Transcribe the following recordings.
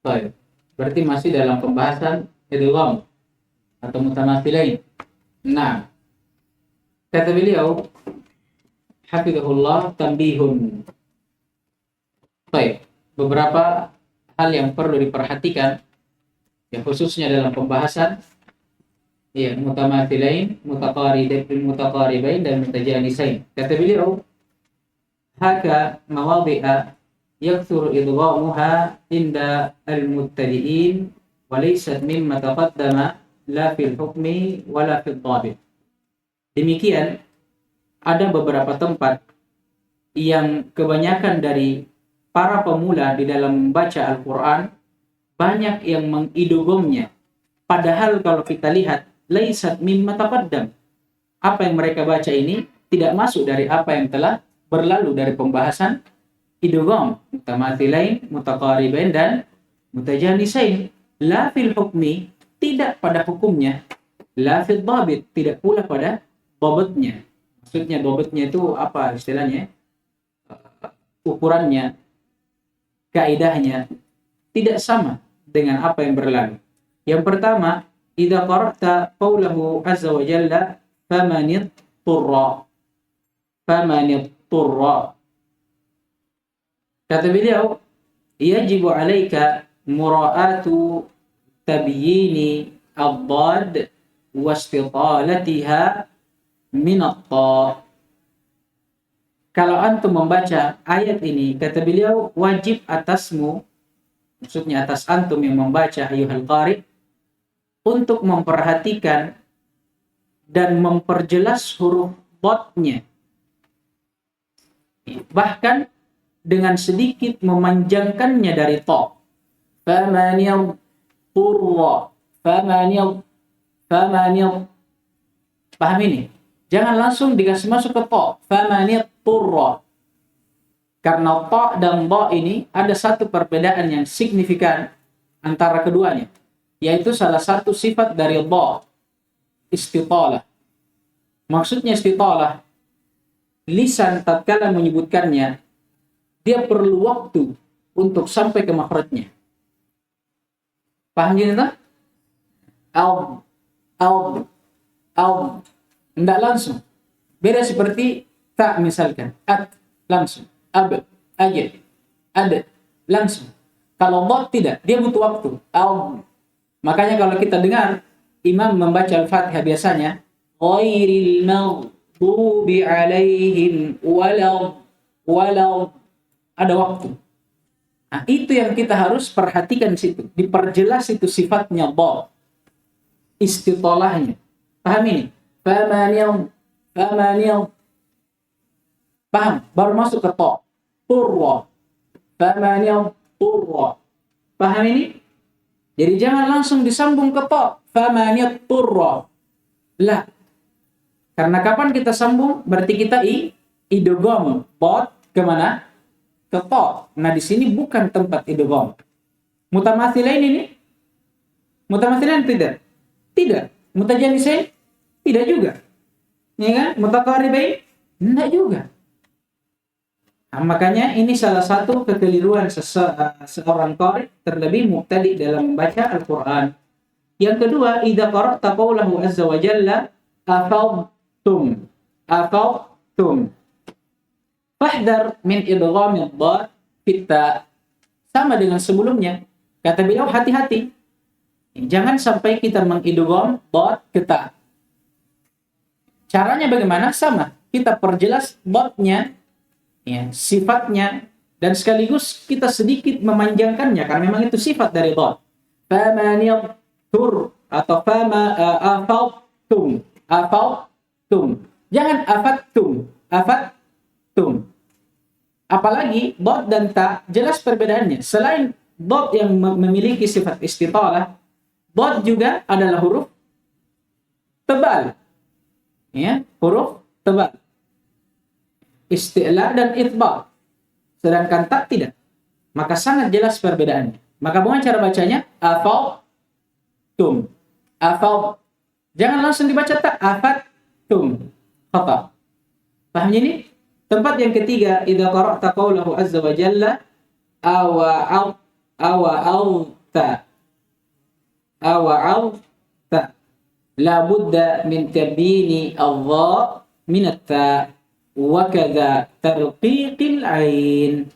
Baik. Berarti masih dalam pembahasan idgham atau mutamatsilain. Nah, kata beliau, hafizahullah, tambihun. Baik, beberapa hal yang perlu diperhatikan, ya khususnya dalam pembahasan ya mutamatsilain, mutaqaribain dan mutajanisain. Kata beliau, haka mawadhi'a yakthuru idghamuha inda al-mubtadi'in wa laysat mimma taqaddama la fil hukmi wa la fil dhabit. Demikian ada beberapa tempat yang kebanyakan dari para pemula di dalam membaca Al-Quran banyak yang mengidghamnya. Padahal kalau kita lihat laisat mimma taqaddam, apa yang mereka baca ini tidak masuk dari apa yang telah berlalu dari pembahasan idgham, mutamathilain, mutaqaribain dan mutajanisain. La fil hukmi, tidak pada hukumnya. La fil dhabit, tidak pula pada dhabitnya. Maksudnya dhabitnya itu apa istilahnya? Ukurannya, kaidahnya tidak sama dengan apa yang berlalu. Yang pertama, idza qara'ta qawlahu azza wa jalla famanit turra. Kata beliau, yajibu 'alaika mura'atu tabyini ad-dad wa istitalatiha min at-ta. Kalau antum membaca ayat ini, kata beliau, wajib atasmu, maksudnya atas antum yang membaca ayyuhal qari, untuk memperhatikan dan memperjelas huruf dotnya. Bahkan dengan sedikit memanjangkannya dari to. Famanil turra. Famanil. Paham ini? Jangan langsung dikasih masuk ke to. Famanil turra. Karena to dan do ini ada satu perbedaan yang signifikan antara keduanya. Yaitu salah satu sifat dari do. Istitalah. Maksudnya istitalah, lisan tatkala menyebutkannya, dia perlu waktu untuk sampai ke makhrajnya. Paham jadi tak? Tidak langsung. Beda seperti tak misalkan. At, langsung. Ab, ajad. Ada, langsung. Kalau dot tidak, dia butuh waktu. Makanya kalau kita dengar imam membaca Al-Fatihah biasanya, ghairil maghdubi alaihim walau, ada waktu. Nah, itu yang kita harus perhatikan di situ. Diperjelas itu sifatnya dha. Istitolahnya. Paham ini? Famanil. Paham? Baru masuk ke ta. Turra. Famanil turra. Paham ini? Jadi jangan langsung disambung ke ta. Famanil turra. Lah. Karena kapan kita sambung? Berarti kita idgham dot kemana? Ke ta. Nah di sini bukan tempat idgham. Mutamatsilain ini? Mutamatsilain tidak? Tidak. Mutajanisain? Tidak juga. Ya kan? Mutaqaribain? Tidak juga. Nah, makanya ini salah satu kekeliruan seorang qari, terlebih mubtadi dalam membaca Al-Quran. Yang kedua, idza qara'ta qawlahu azza wa jalla afadtum. Fahdar min idghamid dad fitta. Sama dengan sebelumnya. Kata beliau, hati-hati. Jangan sampai kita mengidgham dad ke ta. Caranya bagaimana? Sama. Kita perjelas dadnya, ya, sifatnya, dan sekaligus kita sedikit memanjangkannya karena memang itu sifat dari dad. Famanil tur atau afadtum. Jangan afattum. Apalagi dot dan ta jelas perbedaannya. Selain dot yang memiliki sifat istitalah, dot juga adalah huruf tebal. Ya, huruf tebal. Isti'la dan itsbaq. Sedangkan ta tidak. Maka sangat jelas perbedaannya. Maka bukan cara bacanya afadtum. Jangan langsung dibaca ta afattum. Khata. Paham ini? Tempat yang ketiga, idza qara'ta qawlahu azza wa jalla ta awa'alta la budda min tabini Allah min at-ta wa kadza tarqiqil ain.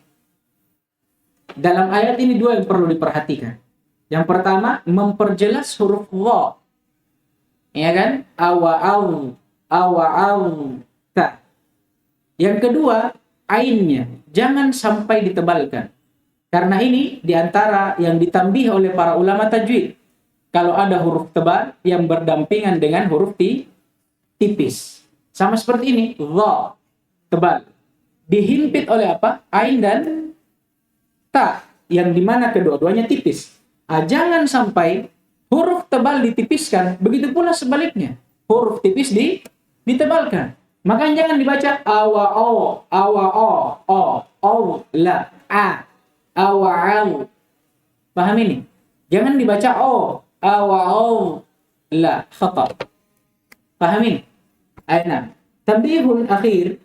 Dalam ayat ini dua yang perlu diperhatikan. Yang pertama, memperjelas huruf dha. Ya kan? Awa'alta. Yang kedua, ainnya jangan sampai ditebalkan. Karena ini diantara yang ditambih oleh para ulama tajwid. Kalau ada huruf tebal yang berdampingan dengan huruf tipis. Sama seperti ini, dha, tebal. Dihimpit oleh apa? Ain dan ta, yang dimana kedua-duanya tipis. Jangan sampai huruf tebal ditipiskan, begitu pula sebaliknya. Huruf tipis ditebalkan. Maka jangan dibaca la, awa'al. Paham ini? Jangan dibaca la, khata. Paham ini? Aina. Tambihul akhir.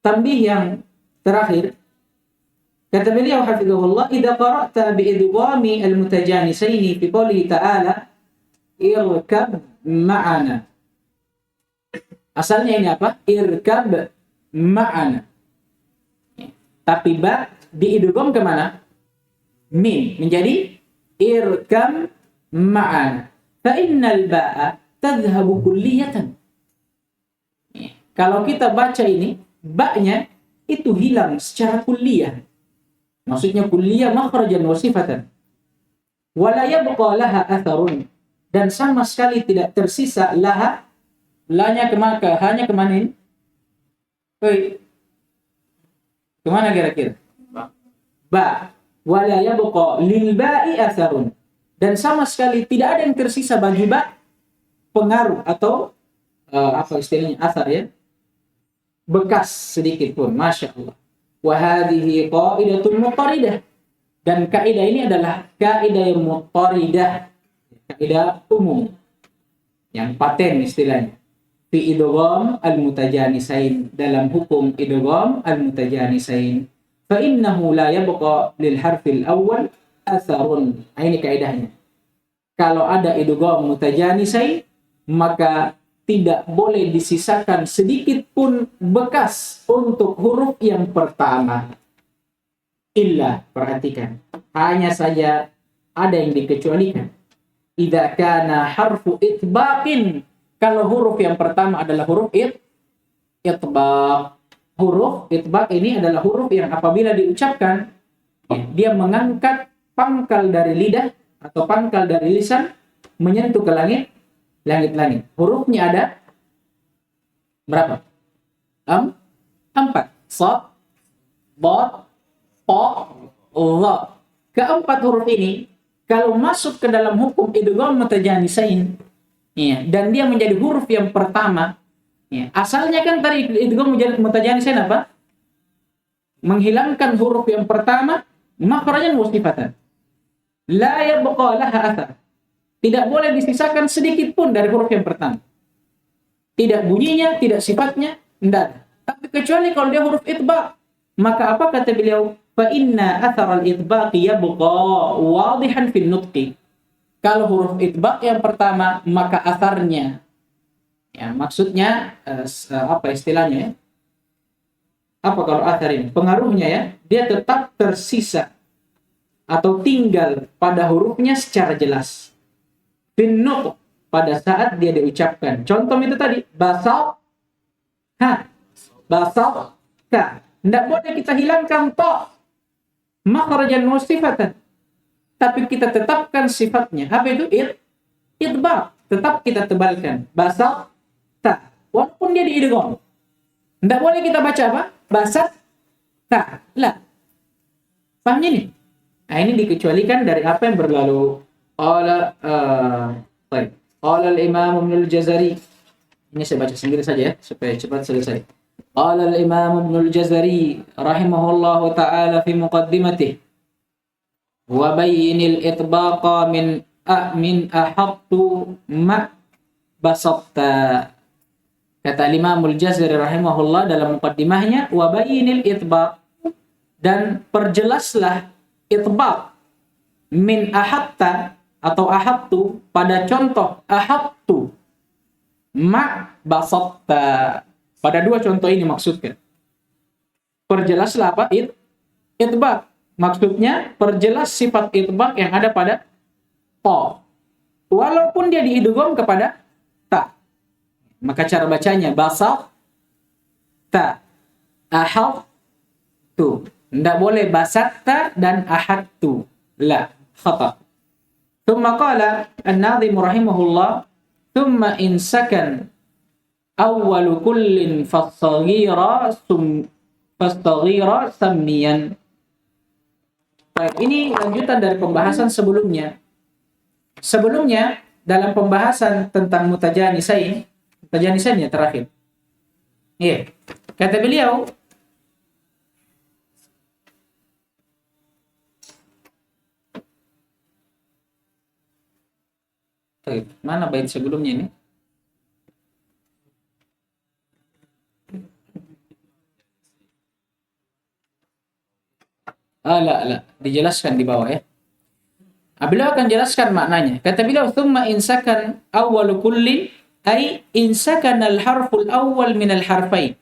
Tambih yang terakhir. Kata beliau hafizahullah, idza qara'ta bi idghami al-mutajanisaini fi qouli ta'ala irkab ma'ana. Asalnya ini apa? Irkab ma'ana. Tapi ba diidgham ke mana? Mim menjadi irkam ma'ana. Fa innal ba'a tadhhabu kulliyatan. Kalau kita baca ini, ba-nya itu hilang secara kulliyah. Maksudnya kulliyah makhrajan wa sifatan. Wa la yabqa laha atharun. Dan sama sekali tidak tersisa laha. La-nya hanya kemana ini? Kemana kira-kira? Ba. Wa la yabqa lil ba'i atharun. Dan sama sekali tidak ada yang tersisa bagi ba pengaruh atau apa istilahnya, athar ya, bekas sedikit pun. Masya Allah. Wa hadhihi qaidatun muttaridah. Dan kaidah ini adalah kaidah yang muttaridah, kaidah umum yang paten istilahnya. Fi idgham al-mutajanisain, dalam hukum idgham al-mutajanisain, fa innahu la yabqa lil harfil awwal atharun. Ini kaidahnya. Kalau ada idgham mutajanisain, maka tidak boleh disisakan sedikit pun bekas untuk huruf yang pertama. Illa, perhatikan, hanya saja ada yang dikecualikan. Idza kana harfu itbaqin, kalau huruf yang pertama adalah huruf itbaq. Huruf itbaq ini adalah huruf yang apabila diucapkan, dia mengangkat pangkal dari lidah atau pangkal dari lisan menyentuh ke langit-langit. Hurufnya ada berapa? 4. Shad, dad, ta, dha. Keempat huruf ini kalau masuk ke dalam hukum idgham mutajanisain, ya, dan dia menjadi huruf yang pertama, ya, asalnya kan tadi idgham mutajanisain apa? Menghilangkan huruf yang pertama makhrajan wa sifatan. La yabqa laha athar. Tidak boleh disisakan sedikit pun dari huruf yang pertama. Tidak bunyinya, tidak sifatnya, tidak. Tapi kecuali kalau dia huruf itbaq, maka apa kata beliau? Fa inna athar al-itbaq yabqa wadihan fil nutqi. Kalau huruf itbaq yang pertama, maka atharnya, ya, maksudnya apa istilahnya ya? Apa kalau athar ini? Pengaruhnya ya, dia tetap tersisa atau tinggal pada hurufnya secara jelas. Finnut, pada saat dia diucapkan. Contoh itu tadi, basal ha, basal ka. Tidak boleh kita hilangkan to, makhrajan wa sifatan, tapi kita tetapkan sifatnya. Apa itu? Itbaq. Tetap kita tebalkan. Basal ta, walaupun dia diidgham. Tidak boleh kita baca apa? Basat ta. La. Paham ini? Nah, ini dikecualikan dari apa yang berlalu. Qala al-Imam Ibnu al-Jazari. Ini saya baca sendiri saja ya supaya cepat selesai. Qala al-Imam Ibnu al-Jazari rahimahullahu taala fi muqaddimatihi wa bayyinil itbaqa min ahattu ma basatta. Kata Imam al-Jazari rahimahullah dalam muqaddimahnya, wa bayyinil itbaq, dan perjelaslah itbaq. min ahatta atau ahattu pada contoh ahattu ma basatta. Pada dua contoh ini maksudkan. Perjelaslah apa? Itbaq. Maksudnya perjelas sifat itbaq yang ada pada ta. Walaupun dia diidgham kepada ta. Maka cara bacanya basat ta ahad tu. Tidak boleh basatta dan ahad tu. La, khata. Thumma qala an-nadhim rahimahullah, thumma in sakan awwalu kullin fas-saghira sammiyan. Baik, ini lanjutan dari pembahasan sebelumnya. Sebelumnya dalam pembahasan tentang mutajanisain ya terakhir. Iya. Kata beliau, mana bait sebelumnya ini? La, dijelaskan di bawah ya. Beliau akan jelaskan maknanya. Kata beliau, thumma insakan awwalu kullin ay insakan al-harful awwal min al-harfain.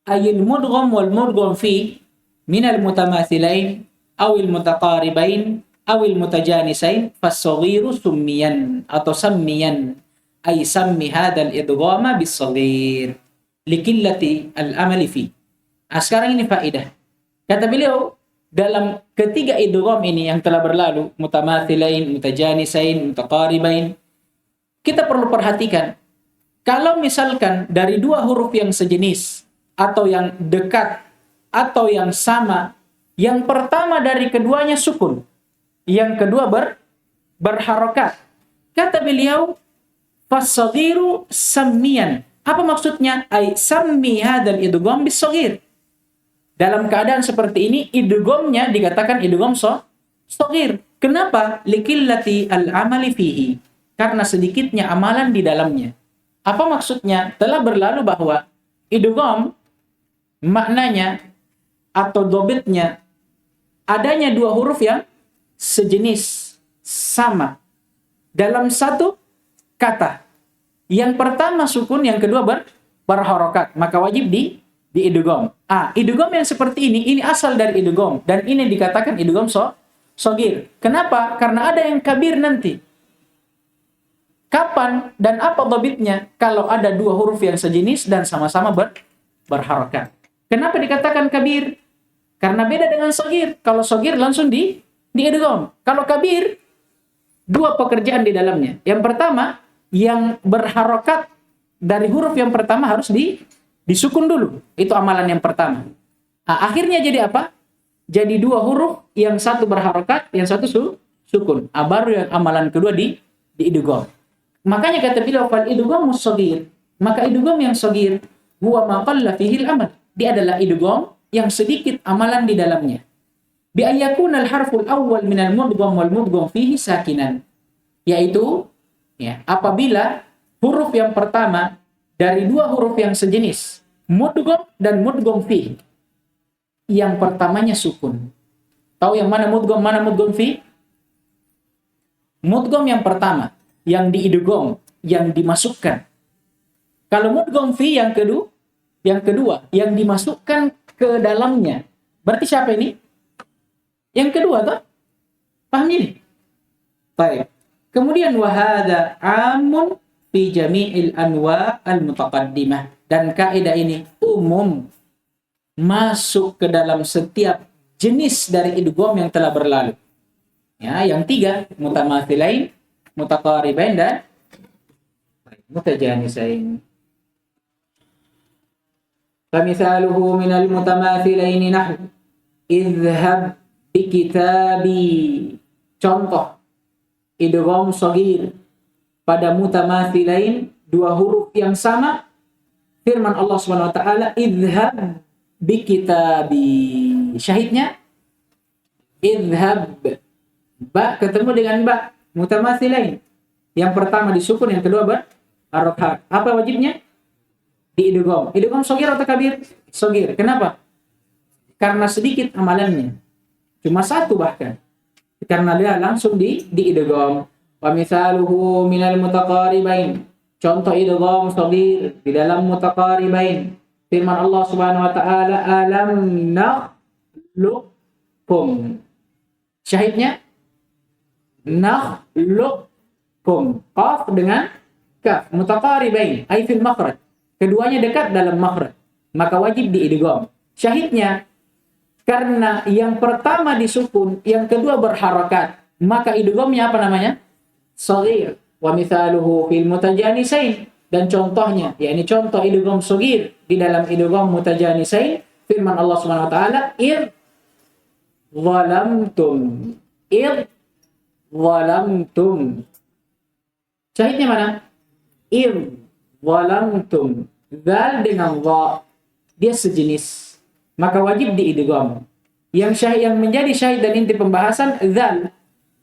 Ay al-mudgham wal mudgham fi min al-mutamathilain aw al-mutaqaribain aw al-mutajanisain fas-saghiru summiyan atau sammiyan ay sammi hadzal idghama bis-saghir likillati al-amali fi. Sekarang ini faedah. Kata beliau, dalam ketiga idgham ini yang telah berlalu, mutamathilain, mutajanisain, mutaqaribain, kita perlu perhatikan, kalau misalkan dari dua huruf yang sejenis, atau yang dekat, atau yang sama, yang pertama dari keduanya sukun, yang kedua berharokat. Kata beliau, fas-saghiru sammiyan. Apa maksudnya? Ay sammi hadzal idgham bis-saghir. Dalam keadaan seperti ini, idghamnya dikatakan idgham shaghir. Kenapa? Likillati al-amali fihi. Karena sedikitnya amalan di dalamnya. Apa maksudnya? Telah berlalu bahwa idgham maknanya atau dobitnya adanya dua huruf yang sejenis, sama dalam satu kata. Yang pertama sukun, yang kedua berharokat. Maka wajib di idgham. Idgham yang seperti ini asal dari idgham dan ini dikatakan idgham shaghir. Kenapa? Karena ada yang kabir nanti. Kapan dan apa dhabitnya? Kalau ada dua huruf yang sejenis dan sama-sama berharokat. Kenapa dikatakan kabir? Karena beda dengan shaghir. Kalau shaghir langsung di idgham. Kalau kabir, dua pekerjaan di dalamnya. Yang pertama, yang berharokat dari huruf yang pertama harus disukun dulu. Itu amalan yang pertama. Akhirnya jadi apa? Jadi dua huruf, yang satu berharokat, yang satu sukun. Baru yang amalan kedua di idgham. Makanya kata beliau, fal idgham shaghir. Maka idgham yang shaghir huwa ma qalla fihi al-amal. Dia adalah idgham yang sedikit amalan di dalamnya. Bi ayyakuna al-harful awwal min al-mudgham wal mudgham fihi sakinan. Yaitu apabila huruf yang pertama dari dua huruf yang sejenis, mudgham dan mudgham fi. Yang pertamanya sukun. Tahu yang mana mudgham, mana mudgham fi? Mudgham yang pertama, yang diidgham, yang dimasukkan. Kalau mudgham fi yang kedua, yang dimasukkan ke dalamnya. Berarti siapa ini? Yang kedua, toh? Paham ini? Baik. Kemudian wahada amun fi jami'il anwa' al-mutaqaddimah. Dan kaidah ini umum, masuk ke dalam setiap jenis dari idgham yang telah berlalu. Yang tiga, mutamathilain, mutaqaribain dan mutajanisain. Famithaluhu minal mutamathilain nahwu idhhab bi kitabi. Contoh idgham shaghir pada mutamathilain, dua huruf yang sama, firman Allah Subhanahu wa taala, idhhab bi kitabi. Syahidnya idhhab, ba ketemu dengan ba, mutamathilain. Yang pertama disukun, yang kedua berharokat. Apa wajibnya? Di idgham. Idgham shaghir atau kabir? Shaghir. Kenapa? Karena sedikit amalannya. Cuma satu bahkan. karena dia langsung di idgham. Wa mithaluhu minal mutaqaribain. Contoh idgham shaghir di dalam mutaqaribain. Firman Allah Subhanahu wa taala, alam nakhluqkum. Syahidnya nakhluqkum. Qaf dengan kaf, mutaqaribain ay fil makhraj. Keduanya dekat dalam makhraj, maka wajib diidgham. Syahidnya karena yang pertama disukun, yang kedua berharakat, maka idghamnya apa namanya? Shaghir. Wa mithaluhu fil mutajanisain, dan contohnya, yakni contoh idgham shaghir di dalam idgham mutajanisain, firman Allah Subhanahu wa taala, id zalamtum. Id zalamtum. Syahidnya mana? Id zalamtum. Zal dengan dha, dia sejenis, maka wajib diidgham. Yang menjadi syahid dan inti pembahasan zal,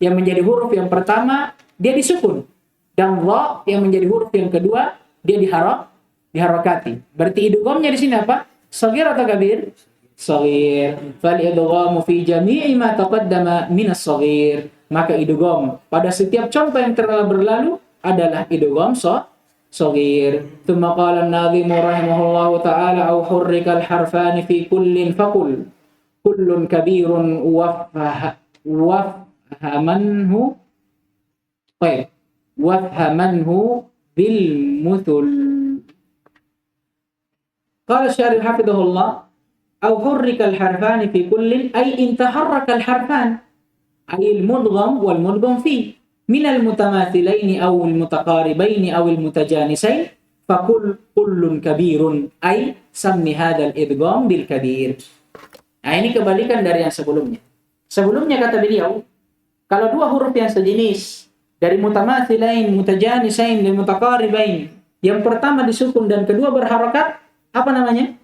yang menjadi huruf yang pertama dia disukun, dan dha yang menjadi huruf yang kedua dia diharakati. Berarti idghamnya di sini apa? Shaghir atau kabir? Shaghir. Fal idghamu fi jami'i ma taqaddama min as-shaghir. Maka idgham pada setiap contoh yang telah berlalu adalah idgham shaghir. Tsumma qala an-nadhim rahimahullahu ta'ala aw hurrika al-harfani fi kullin faqul kullun kabirun wafhamanhu bil muthul. Qala syarih hafidhahullah aw hurrika al-harfani fi kullin ay intaharraka al-harfan ay al-mudgham wal mudgham fi min al-mutamathilaini aw al-mutaqaribaini aw al-mutajanisain faqul kullun kabirun ay sammi hadzal idgham bil kabir. Nah, ini kebalikan dari yang sebelumnya. Sebelumnya kata beliau, kalau dua huruf yang sejenis dari mutamathilain, mutajanisain dan mutaqaribain, yang pertama disukun dan kedua berharakat, apa namanya?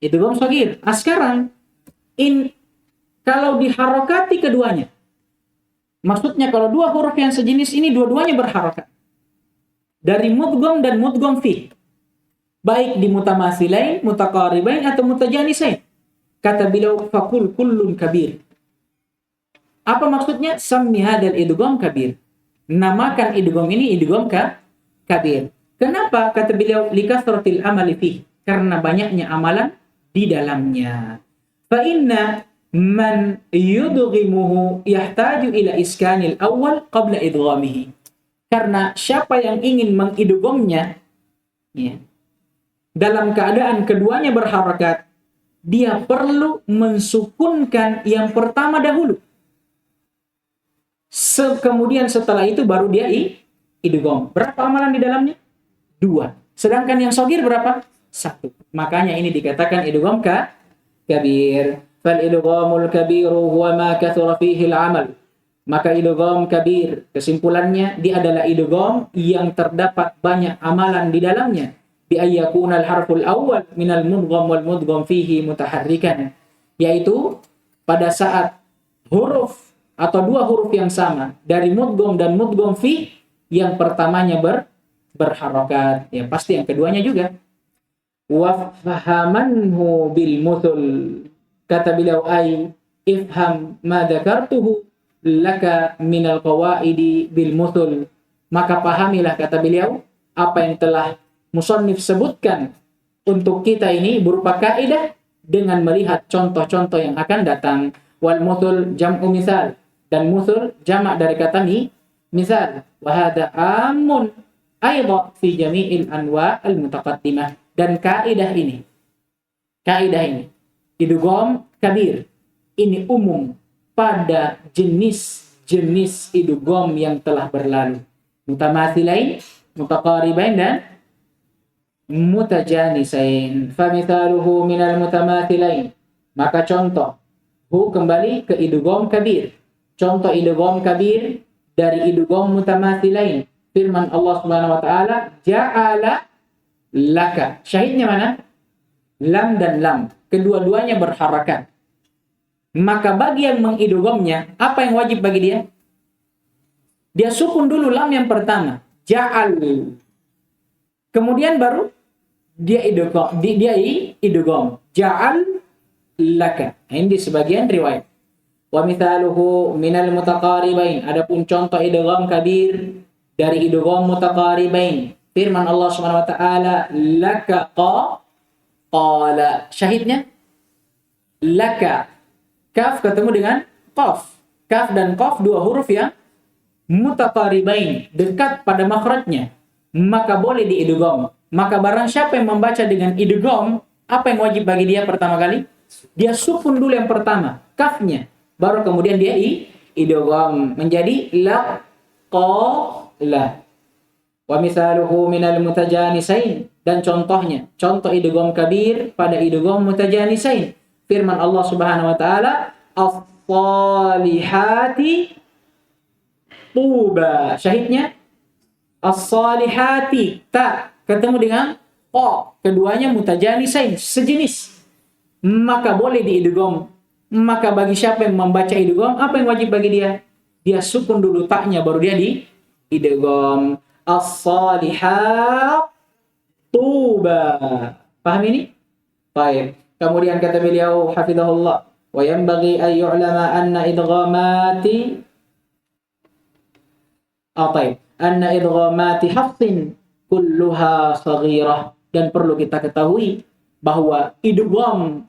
Idgham shaghir. Sekarang kalau diharakati keduanya, maksudnya kalau dua huruf yang sejenis ini dua-duanya berharakat. Dari mudgham dan mudgham fi. Baik di mutamathilain, mutaqaribain atau mutajanisain. Kata beliau faqul kullun kabir. Apa maksudnya? Sammi hadzal idgham kabir. Namakan idgham ini idgham kabir. Kenapa? Kata beliau likasratil amali fi. Karena banyaknya amalan di dalamnya. Fa inna man yudghimuhu yahtaju ila iskanil awal qabla idghamihi. Karena siapa yang ingin mengidghamnya, ya, dalam keadaan keduanya berharakat, dia perlu mensukunkan yang pertama dahulu. Kemudian setelah itu baru dia idgham. Berapa amalan di dalamnya? 2. Sedangkan yang shaghir berapa? 1. Makanya ini dikatakan idgham kabir. Fal idghamul kabiru huwa ma kathura fihi al-amal. Maka idgham kabir, kesimpulannya dia adalah idgham yang terdapat banyak amalan di dalamnya. Bi ayyakuna al-harful awwal minal mudgham wal mudgham fihi mutaharrikan. Yaitu pada saat huruf atau dua huruf yang sama dari mudgham dan mudgham fi, yang pertamanya berharakat, ya pasti yang keduanya juga. Wa fahamanhu bil muthul. Kata beliau ay ifham ma dzakartuhu laka minal qawaidi bil muthul. Maka pahamilah, kata beliau, apa yang telah musannif sebutkan untuk kita ini berupa kaidah dengan melihat contoh-contoh yang akan datang. Wal muthul jam'u misal, dan muthul jamak dari kata misal. Wa hadha amun aidha fi jami'il anwa' al mutaqaddimah. Dan kaidah ini idgham kabir ini umum pada jenis-jenis idgham yang telah berlalu. Mutamathilain, mutaqaribain dan mutajanisain. Famithaluhu minal mutamathilain. Maka contoh kembali ke idgham kabir. Contoh idgham kabir dari idgham mutamathilain. Firman Allah Subhanahu wa taala, ja'ala laka. Syahidnya mana? Lam dan lam. Kedua-duanya berharakat. Maka bagi yang mengidghamnya, apa yang wajib bagi dia? Dia sukun dulu lam yang pertama, ja'al. Kemudian baru dia idgham, ja'al laka. Ini di sebagian riwayat. Wa mithaluhu minal mutaqaribain. Adapun contoh idgham kabir dari idgham mutaqaribain. Firman Allah Subhanahu wa taala, laka qala. Syahidnya laka. Kaf ketemu dengan qaf. Kaf dan qaf dua huruf yang mutaqaribain, dekat pada makhrajnya, maka boleh diidgham. Maka barang siapa yang membaca dengan idgham, apa yang wajib bagi dia pertama kali? Dia sukun dulu yang pertama, kafnya, baru kemudian dia idgham menjadi la qala. Wa mithaluhu minal mutajanisain, dan contohnya, contoh idgham kabir pada idgham mutajanisain. Firman Allah Subhanahu wa taala, as-salihati tuba. Syahidnya as-salihati, ta ketemu dengan qa, keduanya mutajanisain, sejenis, maka boleh diidgham. Maka bagi siapa yang membaca idgham, apa yang wajib bagi dia? Dia sukun dulu taknya, baru dia diidgham. As-salihat tuba. Paham ini? Baik. Kemudian kata beliau hafizahullah, wa yanbaghi an yu'lama anna idghamati anna idghamati hafsin kulluha saghirah, dan perlu kita ketahui bahwa idgham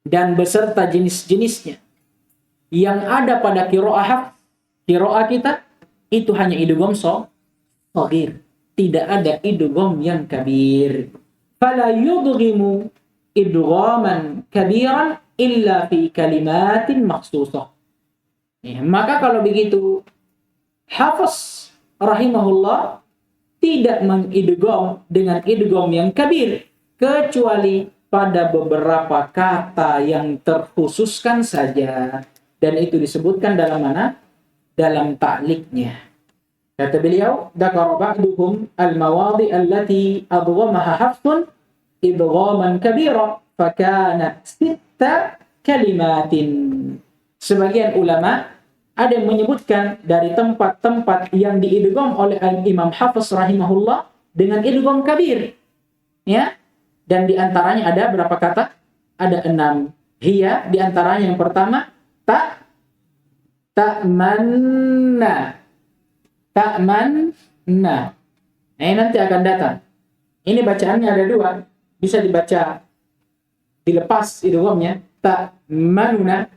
dan beserta jenis-jenisnya yang ada pada qiraah kita itu hanya idgham saghir, tidak ada idgham yang kabir. Fala yudghimu idghaman kabiran illa fi kalimatin makhsusah. Maka kalau begitu Hafiz rahimahullah tidak mengidgham dengan idgham yang kabir kecuali pada beberapa kata yang terkhususkan saja, dan itu disebutkan dalam mana? Dalam ta'liqnya. Kata beliau, dzakara ba'duhum al-mawadi' allati adghamaha hafsun idghaman kabira fakana 6 kalimatin. Sebagian ulama ada yang menyebutkan dari tempat-tempat yang diidgham oleh Imam Hafiz rahimahullah dengan idgham kabir. Ya. Dan di antaranya ada berapa kata? Ada 6. Hiya, di antaranya yang pertama ta'manna. Nanti akan datang. Ini bacaannya ada 2. Bisa dibaca dilepas idghamnya, ta'manuna.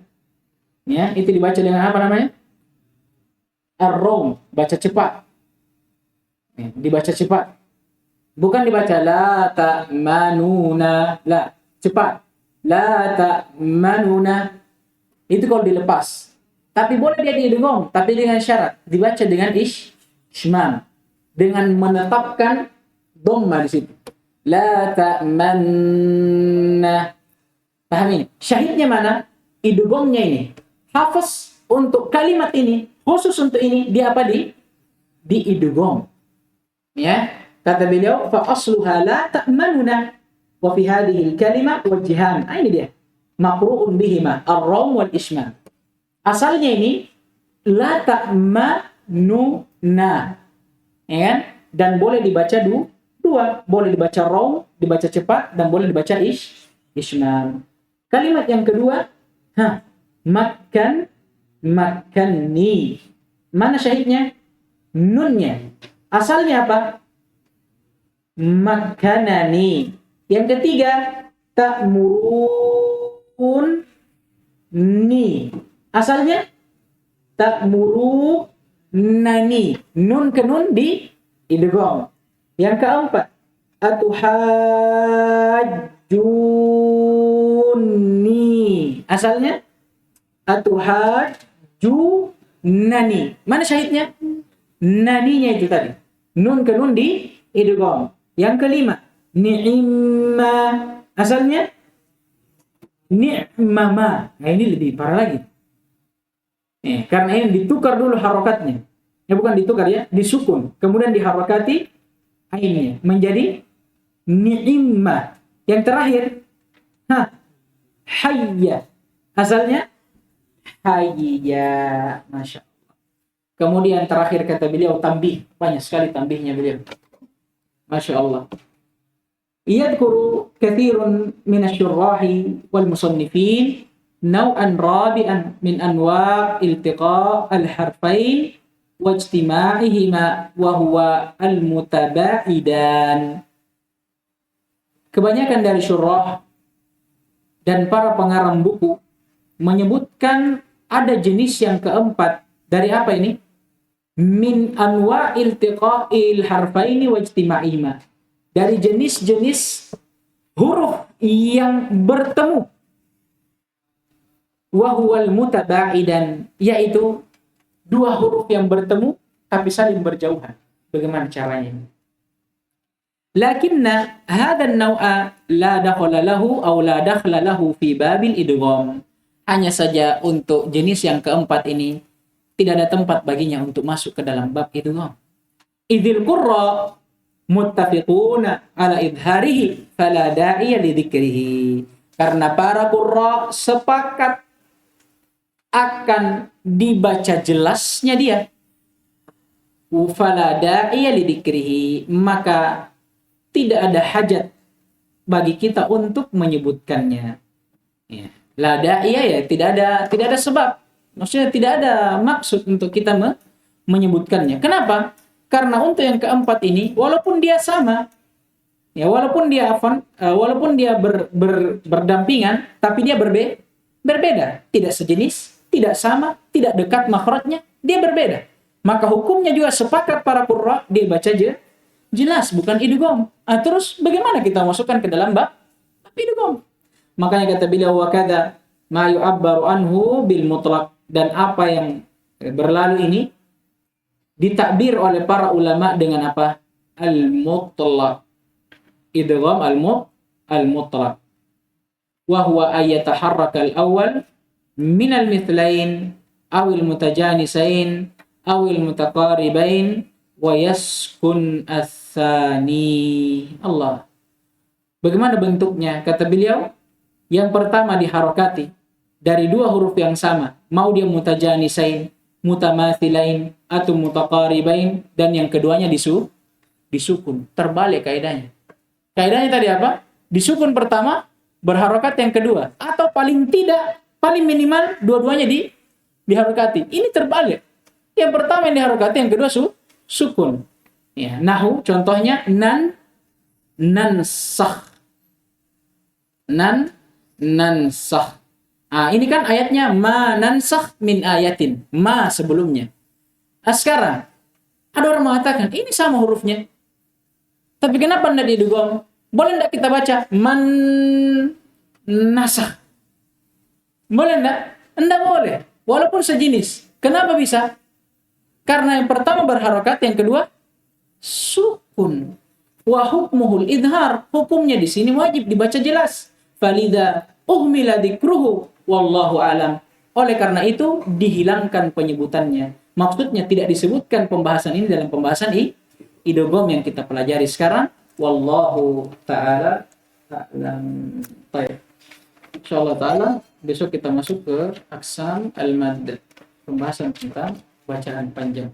Ya, itu dibaca dengan apa namanya? Ar-rum, baca cepat. Dibaca cepat. Bukan dibaca la ta'manuna, la, cepat. La ta'manuna. Itu kalau dilepas. Tapi boleh dia diidgham, tapi dengan syarat dibaca dengan ishmam, dengan menetapkan dhamma di situ. La ta'manna. Paham ini? Syahidnya mana? Idghamnya ini. Hafiz untuk kalimat ini, khusus untuk ini, dia apa? Diidgham. Ya, kata beliau, fa asluha la ta'manuna wa fi hadhihi al-kalima wajhan. Ini dia. Maqru'un bihima ar-ram wal ishmam. Asalnya ini la ta'manuna. Ya kan? Dan boleh dibaca dua, boleh dibaca ram, dibaca cepat, dan boleh dibaca ishmam. Kalimat yang kedua, makanni. Mana syahidnya? Nunnya. Asalnya apa? Makanani. Yang ketiga, ta'muruni. Asalnya ta'murunani. Nun ke nun di idgham. Yang keempat, atuhajjuni. Asalnya atuhajjunani. Mana syahidnya? Naninya itu tadi. Nun ke nun di idgham. Yang kelima, ni'imma. Asalnya ni'mama. Nah, ini lebih parah lagi. Karena ini ditukar dulu harokatnya. Ya, bukan ditukar ya, disukun. Kemudian diharokati ainnya menjadi ni'imma. Yang terakhir, hayya. Asalnya hayya. Masya Allah. Kemudian terakhir kata beliau tambih. Banyak sekali tambihnya beliau. Masya Allah. Yadhkuru kathirun minasyurrahi wal musannifin naw'an rabi'an min anwa' iltiqa' al-harfain wa ijtima'ihima wa huwa al-mutaba'idan. Kebanyakan dari syurah dan para pengarang buku menyebutkan ada jenis yang keempat dari apa ini? Min anwa' iltiqa'il harfaini wa ijtima'ihima. Dari jenis-jenis huruf yang bertemu. Wa huwal mutaba'idan, yaitu dua huruf yang bertemu tapi saling berjauhan. Bagaimana caranya? Lakinna hadha an-naw'a la dakhla lahu aw la dakhla lahu fi babil idgham. Hanya saja untuk jenis yang keempat ini tidak ada tempat baginya untuk masuk ke dalam bab idgham. Idzil qurra muttafiquna ala idharihi fala da'iya li dzikrihi. Karena para qurra sepakat akan dibaca jelasnya dia. Fala da'iya li dzikrihi, maka tidak ada hajat bagi kita untuk menyebutkannya. Ya. La da'iya, ya tidak ada sebab. Maksudnya tidak ada maksud untuk kita menyebutkannya. Kenapa? Karena untuk yang keempat ini, walaupun dia sama, ya walaupun dia berdampingan, tapi dia berbeda, tidak sejenis, tidak sama, tidak dekat makhrajnya, dia berbeda. Maka hukumnya juga sepakat para qurra, dia baca jelas, bukan idgham. Terus bagaimana kita masukkan ke dalam bab idgham? Makanya kata beliau, wa kadza ma yu'abbaru anhu bil mutlaq, dan apa yang berlalu ini ditakbir oleh para ulama dengan apa? Al-mutlaq. Idgham al-mutlaq. Wa huwa ayataharraka al-awwal min al-mithlain aw al-mutajanisain aw al-mutaqaribain wa yaskun ats-tsani. Allah. Bagaimana bentuknya? Kata beliau, yang pertama diharokati dari dua huruf yang sama, mau dia mutajanisain, mutamathilain, atau mutaqaribain, dan yang keduanya disukun. Terbalik kaidahnya. Kaidahnya tadi apa? Disukun pertama, berharokat yang kedua, atau paling tidak, paling minimal dua-duanya diharokati. Ini terbalik. Yang pertama yang diharokati, yang kedua sukun. Ya, nahu contohnya nansakh. Nansakh. Ini kan ayatnya ma nansakh min ayatin. Ma sebelumnya. Sekarang ada orang mengatakan ini sama hurufnya. Tapi kenapa tidak didugam? Boleh tidak kita baca man nasakh? Boleh tidak? Tidak boleh. Walaupun sejenis. Kenapa bisa? Karena yang pertama berharokat, yang kedua sukun. Wa hukmuhul idhar. Hukumnya di sini wajib dibaca jelas. Falidha uhmila dzikruhu wallahu alam. Oleh karena itu dihilangkan penyebutannya. Maksudnya tidak disebutkan pembahasan ini dalam pembahasan idgham yang kita pelajari sekarang. Wallahu ta'ala a'lam. Baik. Insyaallah ta'ala besok kita masuk ke aqsam al-madd. Pembahasan tentang bacaan panjang.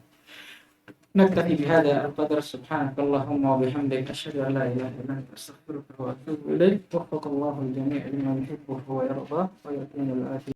نكتفي بهذا القدر سبحانك اللهم وبحمدك أشهد أن لا إله إلا أنت أستغفرك وأتوب إليك وفق الله الجميع لما يحبه ويرضاه ويكون الآخر